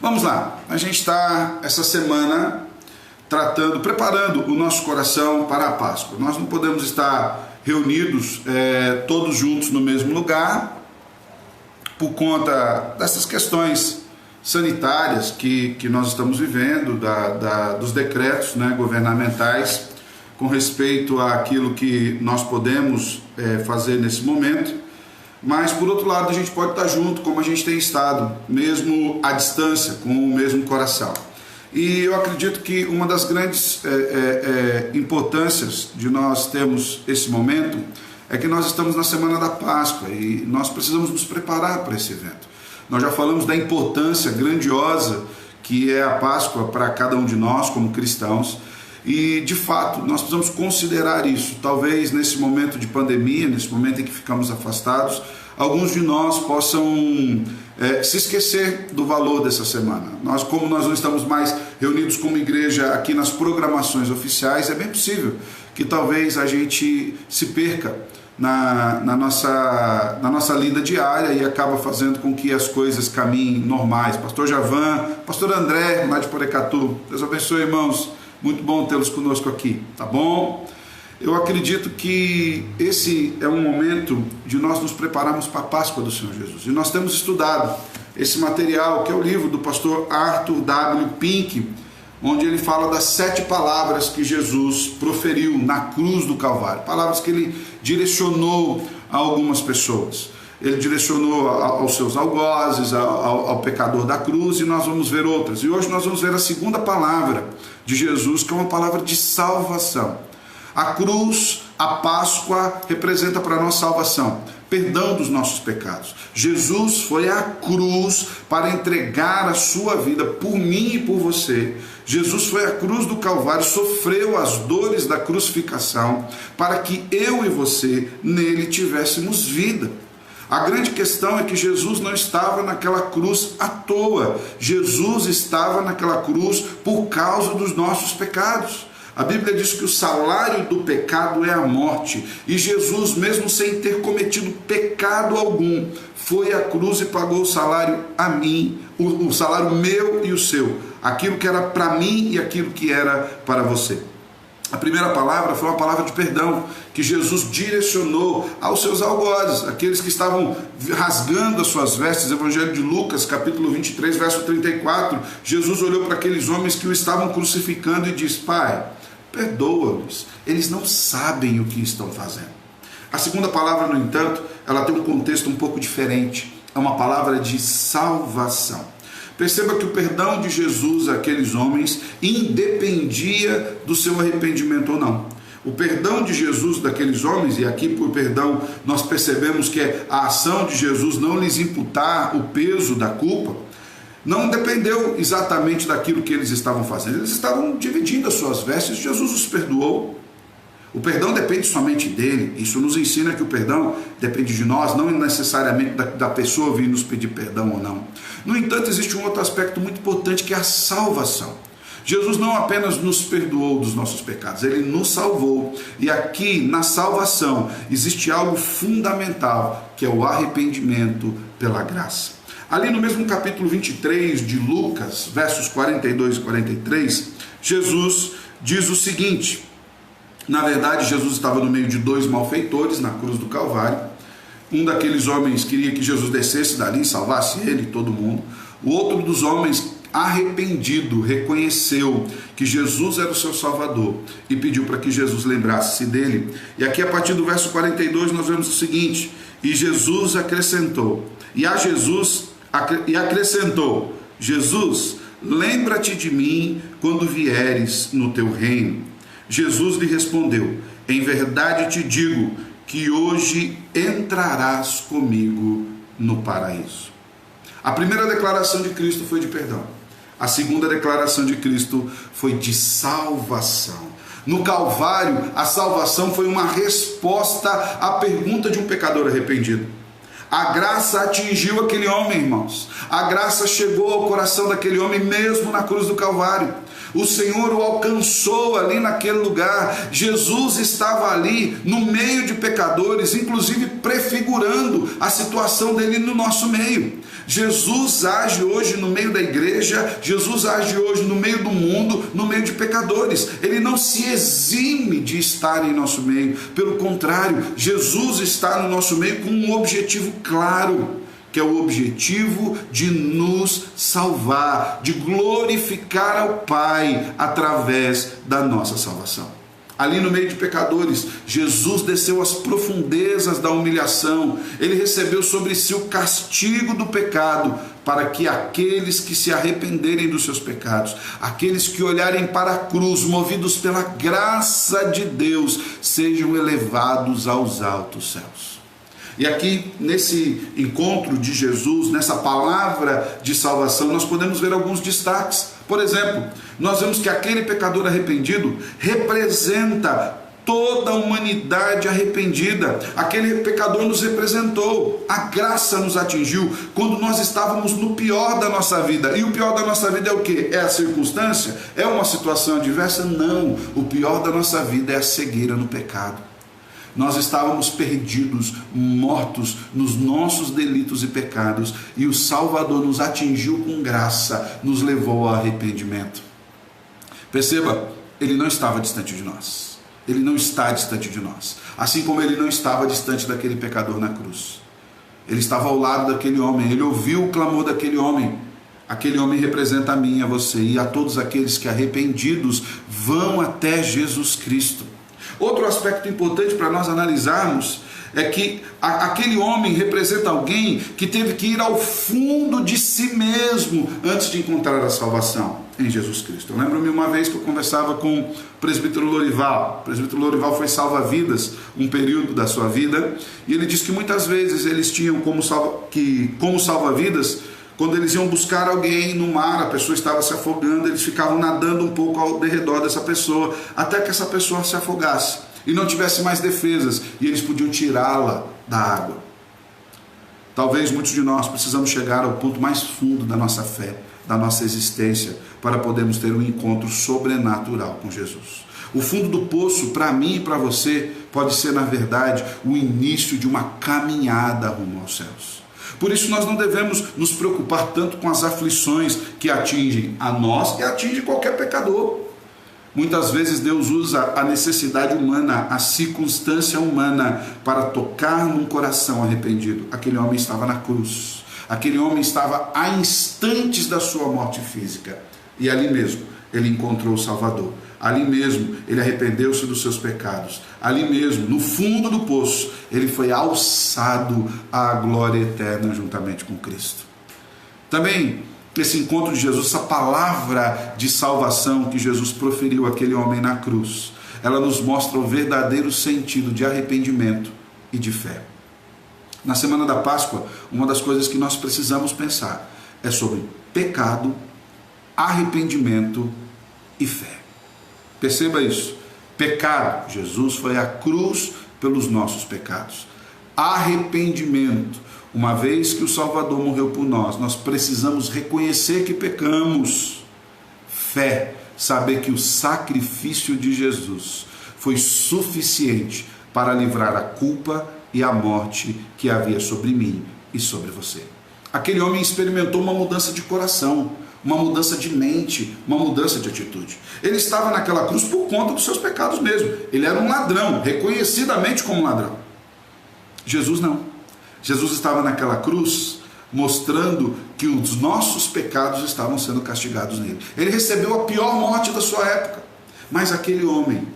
Vamos lá, a gente está essa semana preparando o nosso coração para a Páscoa. Nós não podemos estar reunidos todos juntos no mesmo lugar por conta dessas questões sanitárias que nós estamos vivendo, dos decretos governamentais com respeito àquilo que nós podemos fazer nesse momento. Mas, por outro lado, a gente pode estar junto, como a gente tem estado, mesmo à distância, com o mesmo coração. E eu acredito que uma das grandes importâncias de nós termos esse momento é que nós estamos na Semana da Páscoa e nós precisamos nos preparar para esse evento. Nós já falamos da importância grandiosa que é a Páscoa para cada um de nós como cristãos. E, de fato, nós precisamos considerar isso. Talvez nesse momento de pandemia, nesse momento em que ficamos afastados, alguns de nós possam se esquecer do valor dessa semana. Como nós não estamos mais reunidos como igreja aqui nas programações oficiais, é bem possível que talvez a gente se perca na nossa lida diária e acaba fazendo com que as coisas caminhem normais. Pastor Javan, Pastor André, lá de Porecatu, Deus abençoe, irmãos. Muito bom tê-los conosco aqui, tá bom? Eu acredito que esse é um momento de nós nos prepararmos para a Páscoa do Senhor Jesus. E nós temos estudado esse material, que é o livro do pastor Arthur W. Pink, onde ele fala das 7 palavras que Jesus proferiu na cruz do Calvário. Palavras que ele direcionou a algumas pessoas. Ele direcionou aos seus algozes, ao pecador da cruz, e nós vamos ver outras. E hoje nós vamos ver a segunda palavra de Jesus, que é uma palavra de salvação. A cruz, a Páscoa, representa para nós salvação, perdão dos nossos pecados. Jesus foi à cruz para entregar a sua vida por mim e por você. Jesus foi à cruz do Calvário, sofreu as dores da crucificação, para que eu e você nele tivéssemos vida. A grande questão é que Jesus não estava naquela cruz à toa. Jesus estava naquela cruz por causa dos nossos pecados. A Bíblia diz que o salário do pecado é a morte. E Jesus, mesmo sem ter cometido pecado algum, foi à cruz e pagou o salário a mim, o salário meu e o seu. Aquilo que era para mim e aquilo que era para você. A primeira palavra foi uma palavra de perdão, que Jesus direcionou aos seus algozes, aqueles que estavam rasgando as suas vestes. Evangelho de Lucas, capítulo 23, verso 34, Jesus olhou para aqueles homens que o estavam crucificando e disse: Pai, perdoa-os, eles não sabem o que estão fazendo. A segunda palavra, no entanto, ela tem um contexto um pouco diferente, é uma palavra de salvação. Perceba que o perdão de Jesus àqueles homens independia do seu arrependimento ou não. O perdão de Jesus daqueles homens, e aqui por perdão nós percebemos que é a ação de Jesus não lhes imputar o peso da culpa, não dependeu exatamente daquilo que eles estavam fazendo. Eles estavam dividindo as suas vestes, Jesus os perdoou. O perdão depende somente dele. Isso nos ensina que o perdão depende de nós, não necessariamente da pessoa vir nos pedir perdão ou não. No entanto, existe um outro aspecto muito importante, que é a salvação. Jesus não apenas nos perdoou dos nossos pecados, ele nos salvou. E aqui na salvação existe algo fundamental, que é o arrependimento pela graça. Ali no mesmo capítulo 23 de Lucas, versos 42 e 43, Jesus diz o seguinte. Na verdade, Jesus estava no meio de 2 malfeitores na cruz do Calvário. Um daqueles homens queria que Jesus descesse dali, salvasse ele e todo mundo. O outro dos homens, arrependido, reconheceu que Jesus era o seu Salvador e pediu para que Jesus lembrasse-se dele. E aqui, a partir do verso 42, nós vemos o seguinte: e Jesus acrescentou, acrescentou, Jesus, lembra-te de mim quando vieres no teu reino. Jesus lhe respondeu: em verdade te digo que hoje entrarás comigo no paraíso. A primeira declaração de Cristo foi de perdão. A segunda declaração de Cristo foi de salvação. No Calvário, a salvação foi uma resposta à pergunta de um pecador arrependido. A graça atingiu aquele homem, irmãos. A graça chegou ao coração daquele homem mesmo na cruz do Calvário. O Senhor o alcançou ali naquele lugar. Jesus estava ali no meio de pecadores, inclusive prefigurando a situação dele no nosso meio. Jesus age hoje no meio da igreja, Jesus age hoje no meio do mundo, no meio de pecadores. Ele não se exime de estar em nosso meio. Pelo contrário, Jesus está no nosso meio com um objetivo claro, que é o objetivo de nos salvar, de glorificar ao Pai através da nossa salvação. Ali no meio de pecadores, Jesus desceu às profundezas da humilhação. Ele recebeu sobre si o castigo do pecado, para que aqueles que se arrependerem dos seus pecados, aqueles que olharem para a cruz, movidos pela graça de Deus, sejam elevados aos altos céus. E aqui, nesse encontro de Jesus, nessa palavra de salvação, nós podemos ver alguns destaques. Por exemplo, nós vemos que aquele pecador arrependido representa toda a humanidade arrependida. Aquele pecador nos representou. A graça nos atingiu quando nós estávamos no pior da nossa vida. E o pior da nossa vida é o quê? É a circunstância? É uma situação adversa? Não. O pior da nossa vida é a cegueira no pecado. Nós estávamos perdidos, mortos nos nossos delitos e pecados, e o Salvador nos atingiu com graça, nos levou ao arrependimento. Perceba, ele não estava distante de nós. Ele não está distante de nós. Assim como ele não estava distante daquele pecador na cruz. Ele estava ao lado daquele homem, ele ouviu o clamor daquele homem. Aquele homem representa a mim, a você e a todos aqueles que arrependidos vão até Jesus Cristo. Outro aspecto importante para nós analisarmos é que aquele homem representa alguém que teve que ir ao fundo de si mesmo antes de encontrar a salvação em Jesus Cristo. Eu lembro-me uma vez que eu conversava com o presbítero Lorival. O presbítero Lorival foi salva-vidas um período da sua vida, e ele disse que muitas vezes eles tinham como salva-vidas, quando eles iam buscar alguém no mar, a pessoa estava se afogando, eles ficavam nadando um pouco ao redor dessa pessoa, até que essa pessoa se afogasse e não tivesse mais defesas, e eles podiam tirá-la da água. Talvez muitos de nós precisamos chegar ao ponto mais fundo da nossa fé, da nossa existência, para podermos ter um encontro sobrenatural com Jesus. O fundo do poço, para mim e para você, pode ser, na verdade, o início de uma caminhada rumo aos céus. Por isso nós não devemos nos preocupar tanto com as aflições que atingem a nós e atingem qualquer pecador. Muitas vezes Deus usa a necessidade humana, a circunstância humana, para tocar num coração arrependido. Aquele homem estava na cruz. Aquele homem estava a instantes da sua morte física. E ali mesmo ele encontrou o Salvador. Ali mesmo ele arrependeu-se dos seus pecados. Ali mesmo, no fundo do poço, ele foi alçado à glória eterna juntamente com Cristo. Também esse encontro de Jesus, essa palavra de salvação que Jesus proferiu àquele homem na cruz, ela nos mostra o verdadeiro sentido de arrependimento e de fé. Na semana da Páscoa, uma das coisas que nós precisamos pensar é sobre pecado, arrependimento e fé. Perceba isso. Pecado, Jesus foi à cruz pelos nossos pecados. Arrependimento, uma vez que o Salvador morreu por nós, nós precisamos reconhecer que pecamos. Fé, saber que o sacrifício de Jesus foi suficiente para livrar a culpa e a morte que havia sobre mim e sobre você. Aquele homem experimentou uma mudança de coração, uma mudança de mente, uma mudança de atitude. Ele estava naquela cruz por conta dos seus pecados mesmo. Ele era um ladrão, reconhecidamente como um ladrão. Jesus não. Jesus estava naquela cruz mostrando que os nossos pecados estavam sendo castigados nele. Ele recebeu a pior morte da sua época. Mas aquele homem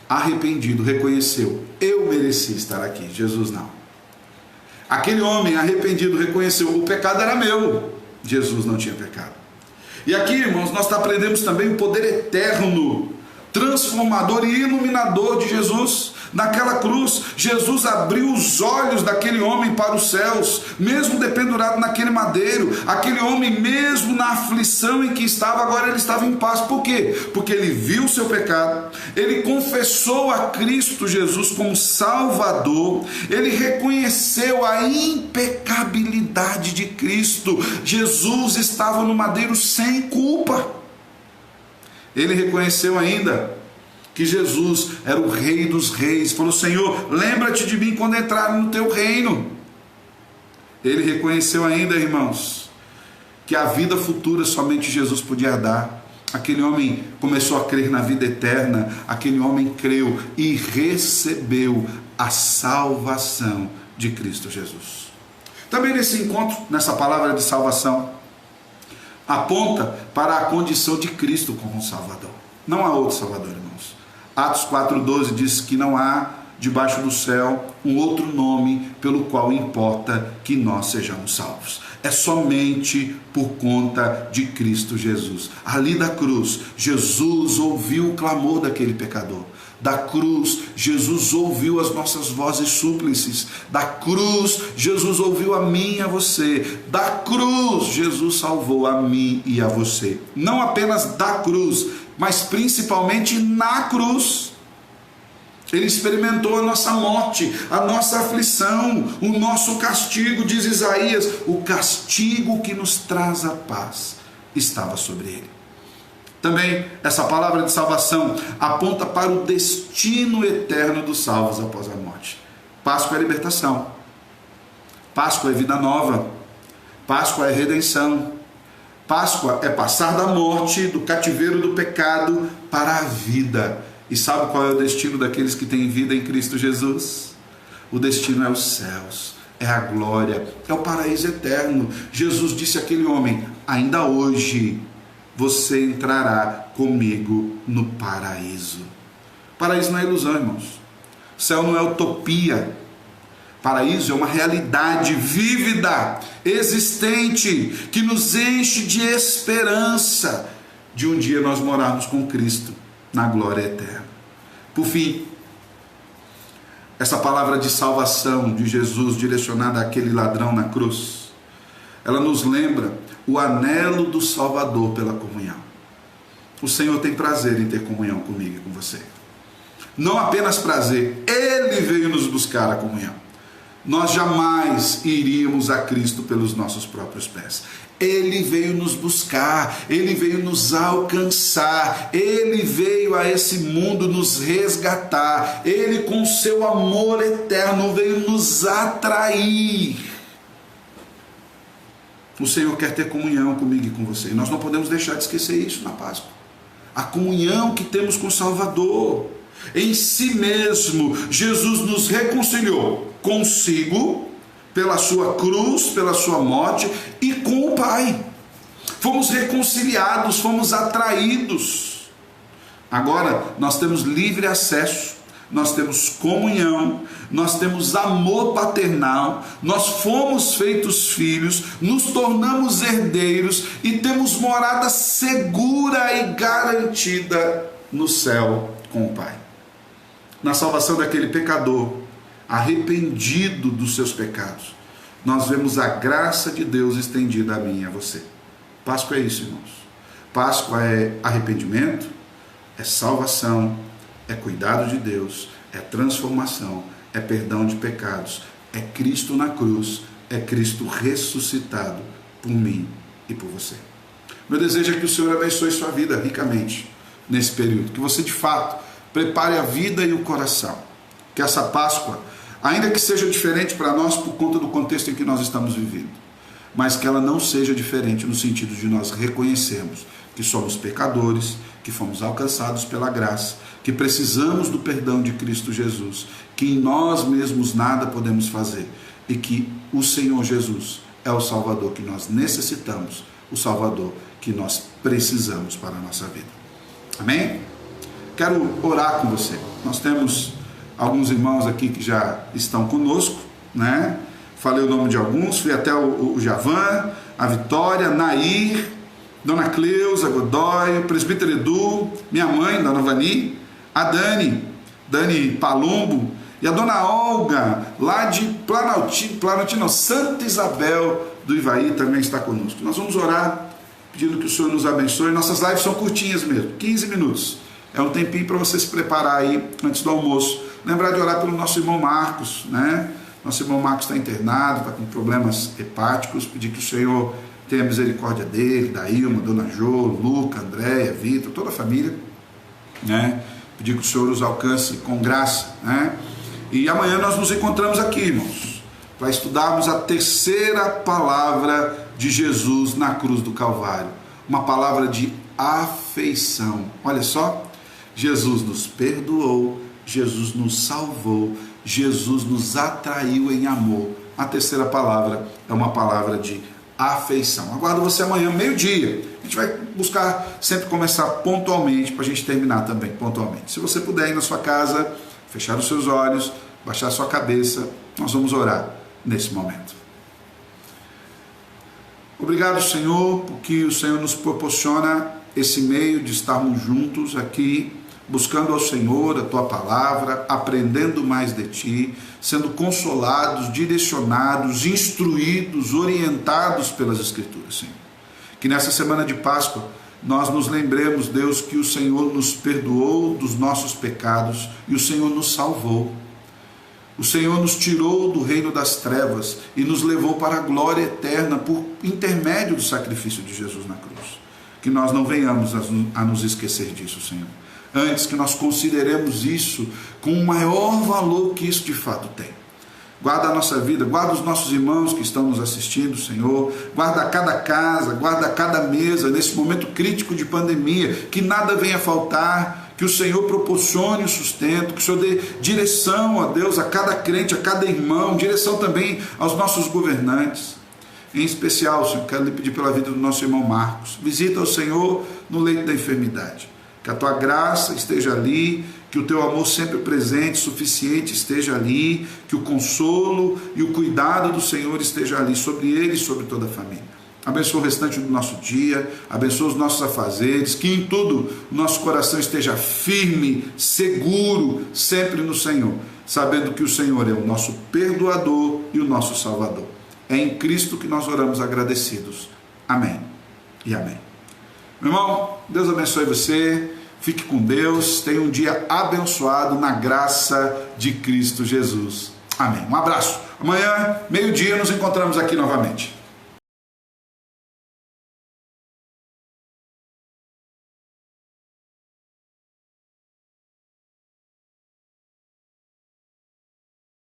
arrependido reconheceu: eu mereci estar aqui. Jesus não. Aquele homem arrependido reconheceu: o pecado era meu. Jesus não tinha pecado. E aqui, irmãos, nós aprendemos também o poder eterno, transformador e iluminador de Jesus. Naquela cruz, Jesus abriu os olhos daquele homem para os céus, mesmo dependurado naquele madeiro. Aquele homem, mesmo na aflição em que estava, agora ele estava em paz. Por quê? Porque ele viu o seu pecado, ele confessou a Cristo Jesus como Salvador, ele reconheceu a impecabilidade de Cristo. Jesus estava no madeiro sem culpa. Ele reconheceu ainda que Jesus era o Rei dos Reis. Falou: Senhor, lembra-te de mim quando entrar no teu reino. Ele reconheceu ainda, irmãos, que a vida futura somente Jesus podia dar. Aquele homem começou a crer na vida eterna. Aquele homem creu e recebeu a salvação de Cristo Jesus. Também nesse encontro, nessa palavra de salvação, aponta para a condição de Cristo como Salvador. Não há outro Salvador, irmãos. Atos 4,12 diz que não há debaixo do céu um outro nome pelo qual importa que nós sejamos salvos. É somente por conta de Cristo Jesus. Ali da cruz, Jesus ouviu o clamor daquele pecador. Da cruz, Jesus ouviu as nossas vozes súplices. Da cruz, Jesus ouviu a mim e a você. Da cruz, Jesus salvou a mim e a você. Não apenas da cruz, mas principalmente na cruz. Ele experimentou a nossa morte, a nossa aflição, o nosso castigo, diz Isaías. O castigo que nos traz a paz estava sobre ele. Também essa palavra de salvação aponta para o destino eterno dos salvos após a morte. Páscoa é libertação. Páscoa é vida nova. Páscoa é redenção. Páscoa é passar da morte, do cativeiro do pecado para a vida. E sabe qual é o destino daqueles que têm vida em Cristo Jesus? O destino é os céus, é a glória, é o paraíso eterno. Jesus disse àquele homem: ainda hoje você entrará comigo no paraíso. Paraíso não é ilusão, irmãos. Céu não é utopia. Paraíso é uma realidade vívida, existente, que nos enche de esperança de um dia nós morarmos com Cristo na glória eterna. Por fim, essa palavra de salvação de Jesus direcionada àquele ladrão na cruz, ela nos lembra o anelo do Salvador pela comunhão. O Senhor tem prazer em ter comunhão comigo e com você. Não apenas prazer, Ele veio nos buscar a comunhão. Nós jamais iríamos a Cristo pelos nossos próprios pés. Ele veio nos buscar, Ele veio nos alcançar, Ele veio a esse mundo nos resgatar, Ele com seu amor eterno veio nos atrair. O Senhor quer ter comunhão comigo e com você, e nós não podemos deixar de esquecer isso na Páscoa. A comunhão que temos com o Salvador. Em si mesmo, Jesus nos reconciliou consigo, pela sua cruz, pela sua morte, e com o Pai. Fomos reconciliados, fomos atraídos. Agora nós temos livre acesso, nós temos comunhão, nós temos amor paternal, nós fomos feitos filhos, nos tornamos herdeiros e temos morada segura e garantida no céu com o Pai. Na salvação daquele pecador arrependido dos seus pecados, nós vemos a graça de Deus estendida a mim e a você. Páscoa é isso, irmãos. Páscoa é arrependimento, é salvação, é cuidado de Deus, é transformação, é perdão de pecados, é Cristo na cruz, é Cristo ressuscitado por mim e por você. Meu desejo é que o Senhor abençoe sua vida ricamente nesse período, que você de fato prepare a vida e o coração, que essa Páscoa, ainda que seja diferente para nós por conta do contexto em que nós estamos vivendo, mas que ela não seja diferente no sentido de nós reconhecermos que somos pecadores, que fomos alcançados pela graça, que precisamos do perdão de Cristo Jesus, que em nós mesmos nada podemos fazer e que o Senhor Jesus é o Salvador que nós necessitamos, o Salvador que nós precisamos para a nossa vida. Amém? Quero orar com você. Nós temos alguns irmãos aqui que já estão conosco, né? Falei o nome de alguns, fui até o Javan, a Vitória, Nair, Dona Cleusa Godoy, o presbítero Edu, minha mãe, Dona Vani, a Dani Palumbo, e a Dona Olga, lá de Planaltina, Santa Isabel do Ivaí, também está conosco. Nós vamos orar, pedindo que o Senhor nos abençoe. Nossas lives são curtinhas mesmo, 15 minutos. É um tempinho para você se preparar aí antes do almoço. Lembrar de orar pelo nosso irmão Marcos, né? Nosso irmão Marcos está internado, está com problemas hepáticos. Pedir que o Senhor tenha misericórdia dele, da Ilma, Dona Jô, Luca, Andréia, Vitor, toda a família, né? Pedir que o Senhor os alcance com graça, né? E amanhã nós nos encontramos aqui, irmãos, para estudarmos a terceira palavra de Jesus na cruz do Calvário, uma palavra de afeição. Olha só, Jesus nos perdoou, Jesus nos salvou, Jesus nos atraiu em amor. A terceira palavra é uma palavra de afeição. Aguardo você amanhã, meio-dia. A gente vai buscar sempre começar pontualmente, para a gente terminar também pontualmente. Se você puder ir na sua casa, fechar os seus olhos, baixar a sua cabeça, nós vamos orar nesse momento. Obrigado, Senhor, porque o Senhor nos proporciona esse meio de estarmos juntos aqui, buscando ao Senhor a Tua palavra, aprendendo mais de Ti, sendo consolados, direcionados, instruídos, orientados pelas Escrituras, Senhor. Que nessa semana de Páscoa nós nos lembremos, Deus, que o Senhor nos perdoou dos nossos pecados e o Senhor nos salvou. O Senhor nos tirou do reino das trevas e nos levou para a glória eterna por intermédio do sacrifício de Jesus na cruz. Que nós não venhamos a nos esquecer disso, Senhor. Antes que nós consideremos isso com o maior valor que isso de fato tem. Guarda a nossa vida, guarda os nossos irmãos que estão nos assistindo, Senhor. Guarda cada casa, guarda cada mesa nesse momento crítico de pandemia. Que nada venha faltar, que o Senhor proporcione o sustento, que o Senhor dê direção, ó Deus, a cada crente, a cada irmão, direção também aos nossos governantes. Em especial, Senhor, quero lhe pedir pela vida do nosso irmão Marcos. Visita o Senhor no leito da enfermidade. Que a Tua graça esteja ali, que o Teu amor sempre presente, suficiente esteja ali, que o consolo e o cuidado do Senhor esteja ali sobre ele e sobre toda a família. Abençoa o restante do nosso dia, abençoa os nossos afazeres, que em tudo o nosso coração esteja firme, seguro, sempre no Senhor, sabendo que o Senhor é o nosso perdoador e o nosso salvador. É em Cristo que nós oramos agradecidos. Amém e amém. Meu irmão, Deus abençoe você, fique com Deus, tenha um dia abençoado na graça de Cristo Jesus. Amém. Um abraço. Amanhã, meio-dia, nos encontramos aqui novamente.